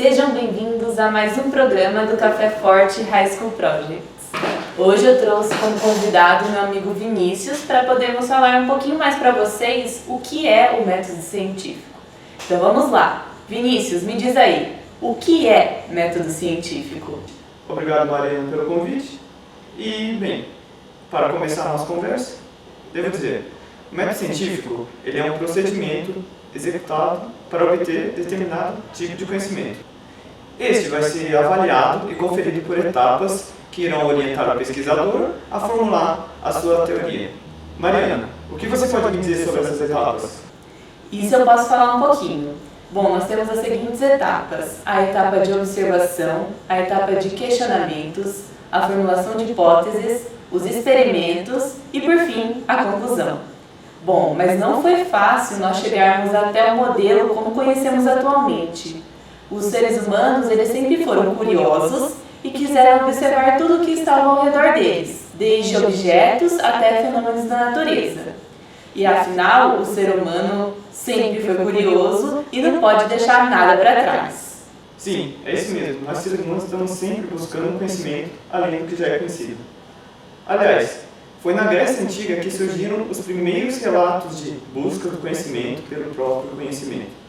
Sejam bem-vindos a mais um programa do Café Forte High School Projects. Hoje eu trouxe como convidado meu amigo Vinícius para podermos falar um pouquinho mais para vocês o que é o método científico. Então vamos lá. Vinícius, me diz aí, o que é método científico? Obrigado, Mariana, pelo convite. E, bem, para começar a nossa conversa, devo dizer, o método científico ele é um procedimento executado para obter determinado tipo de conhecimento. Este vai ser avaliado e conferido por etapas que irão orientar o pesquisador a formular a sua teoria. Mariana, o que você pode me dizer sobre essas etapas? Isso eu posso falar um pouquinho. Bom, nós temos as seguintes etapas: a etapa de observação, a etapa de questionamentos, a formulação de hipóteses, os experimentos e, por fim, a conclusão. Bom, mas não foi fácil nós chegarmos até o modelo como conhecemos atualmente. Os seres humanos, eles sempre foram curiosos e quiseram observar tudo o que estava ao redor deles, desde objetos até fenômenos da natureza. E afinal, o ser humano sempre foi curioso e não pode deixar nada para trás. Sim, é isso mesmo. Nós seres humanos estamos sempre buscando conhecimento além do que já é conhecido. Aliás, foi na Grécia Antiga que surgiram os primeiros relatos de busca do conhecimento pelo próprio conhecimento.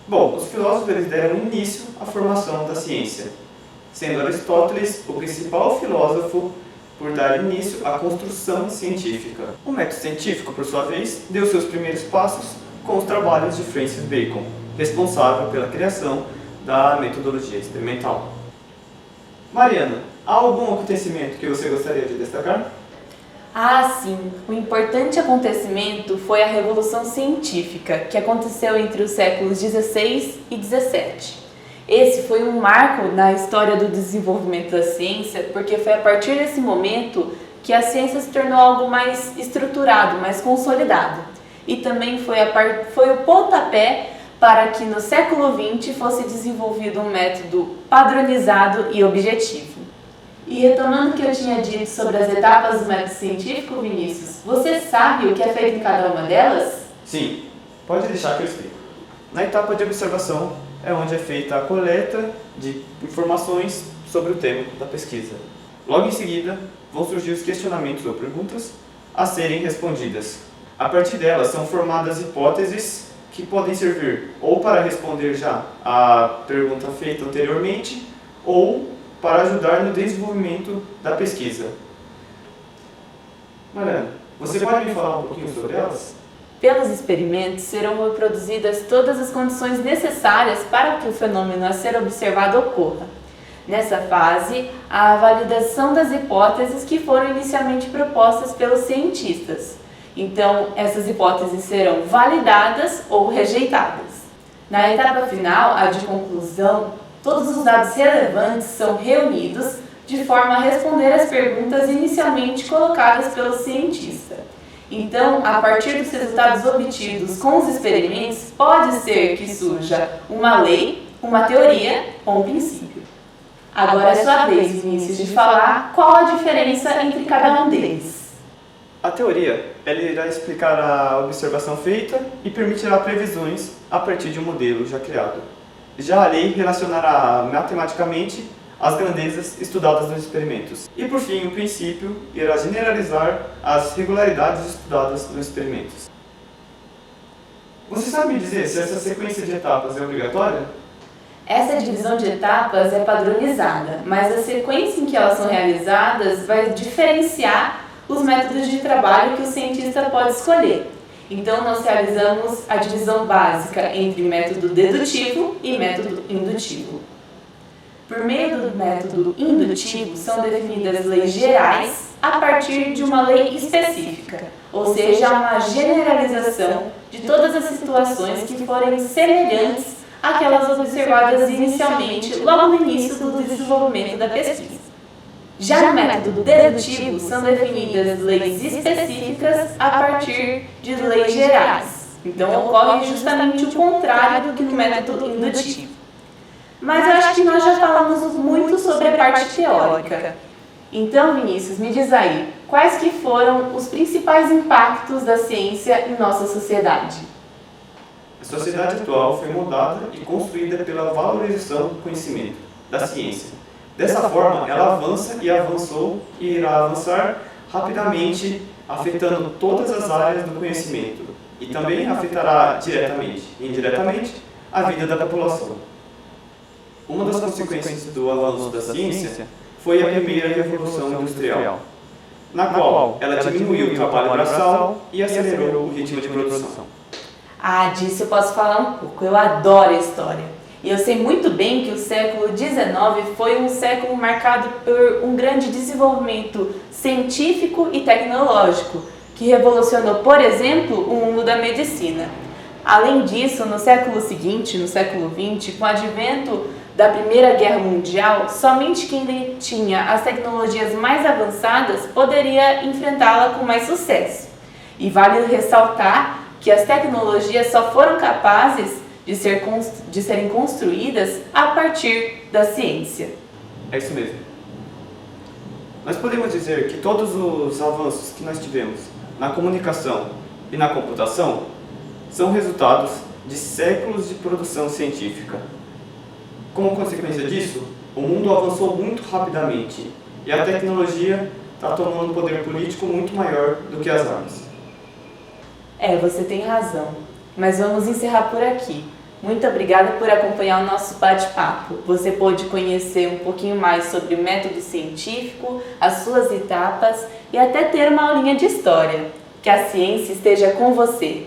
Bom, os filósofos eles deram início à formação da ciência, sendo Aristóteles o principal filósofo por dar início à construção científica. O método científico, por sua vez, deu seus primeiros passos com os trabalhos de Francis Bacon, responsável pela criação da metodologia experimental. Mariana, há algum acontecimento que você gostaria de destacar? Ah, sim. O importante acontecimento foi a Revolução Científica, que aconteceu entre os séculos XVI e XVII. Esse foi um marco na história do desenvolvimento da ciência, porque foi a partir desse momento que a ciência se tornou algo mais estruturado, mais consolidado. E também foi o pontapé para que no século XX fosse desenvolvido um método padronizado e objetivo. E retomando o que eu tinha dito sobre as etapas do método científico, Vinícius, você sabe o que é feito em cada uma delas? Sim, pode deixar que eu explico. Na etapa de observação é onde é feita a coleta de informações sobre o tema da pesquisa. Logo em seguida, vão surgir os questionamentos ou perguntas a serem respondidas. A partir delas são formadas hipóteses que podem servir ou para responder já a pergunta feita anteriormente ou para ajudar no desenvolvimento da pesquisa. Mariana, você pode me falar um pouquinho sobre elas? Pelos experimentos serão reproduzidas todas as condições necessárias para que o fenômeno a ser observado ocorra. Nessa fase, há a validação das hipóteses que foram inicialmente propostas pelos cientistas. Então, essas hipóteses serão validadas ou rejeitadas. Na etapa final, a de conclusão, todos os dados relevantes são reunidos de forma a responder às perguntas inicialmente colocadas pelo cientista. Então, a partir dos resultados obtidos com os experimentos, pode ser que surja uma lei, uma teoria ou um princípio. Agora é sua vez, Vinícius, de falar qual a diferença entre cada um deles. A teoria ela irá explicar a observação feita e permitirá previsões a partir de um modelo já criado. Já a lei relacionará matematicamente as grandezas estudadas nos experimentos. E por fim, o princípio irá generalizar as regularidades estudadas nos experimentos. Você sabe me dizer se essa sequência de etapas é obrigatória? Essa divisão de etapas é padronizada, mas a sequência em que elas são realizadas vai diferenciar os métodos de trabalho que o cientista pode escolher. Então, nós realizamos a divisão básica entre método dedutivo e método indutivo. Por meio do método indutivo, são definidas leis gerais a partir de uma lei específica, ou seja, uma generalização de todas as situações que forem semelhantes àquelas observadas inicialmente, logo no início do desenvolvimento da pesquisa. Já no método dedutivo, são definidas leis específicas a partir de leis gerais. Então, ocorre justamente o contrário do que no método indutivo. Mas eu acho que nós já falamos muito sobre a parte teórica. Então, Vinícius, me diz aí, quais que foram os principais impactos da ciência em nossa sociedade? A sociedade atual foi moldada e construída pela valorização do conhecimento, da ciência. Dessa forma, ela avança e avançou e irá avançar rapidamente, afetando todas as áreas do conhecimento e também afetará diretamente e indiretamente a vida da população. Uma das consequências do avanço da ciência foi a primeira Revolução Industrial, na qual ela diminuiu o trabalho braçal e acelerou o ritmo de produção. Ah, disso eu posso falar um pouco. Eu adoro a história. E eu sei muito bem que o século XIX foi um século marcado por um grande desenvolvimento científico e tecnológico, que revolucionou, por exemplo, o mundo da medicina. Além disso, no século seguinte, no século XX, com o advento da Primeira Guerra Mundial, somente quem tinha as tecnologias mais avançadas poderia enfrentá-la com mais sucesso. E vale ressaltar que as tecnologias só foram capazes de serem construídas a partir da ciência. É isso mesmo. Nós podemos dizer que todos os avanços que nós tivemos na comunicação e na computação são resultados de séculos de produção científica. Como consequência disso, o mundo avançou muito rapidamente e a tecnologia está tomando um poder político muito maior do que as armas. Você tem razão. Mas vamos encerrar por aqui. Muito obrigada por acompanhar o nosso bate-papo. Você pôde conhecer um pouquinho mais sobre o método científico, as suas etapas e até ter uma aulinha de história. Que a ciência esteja com você.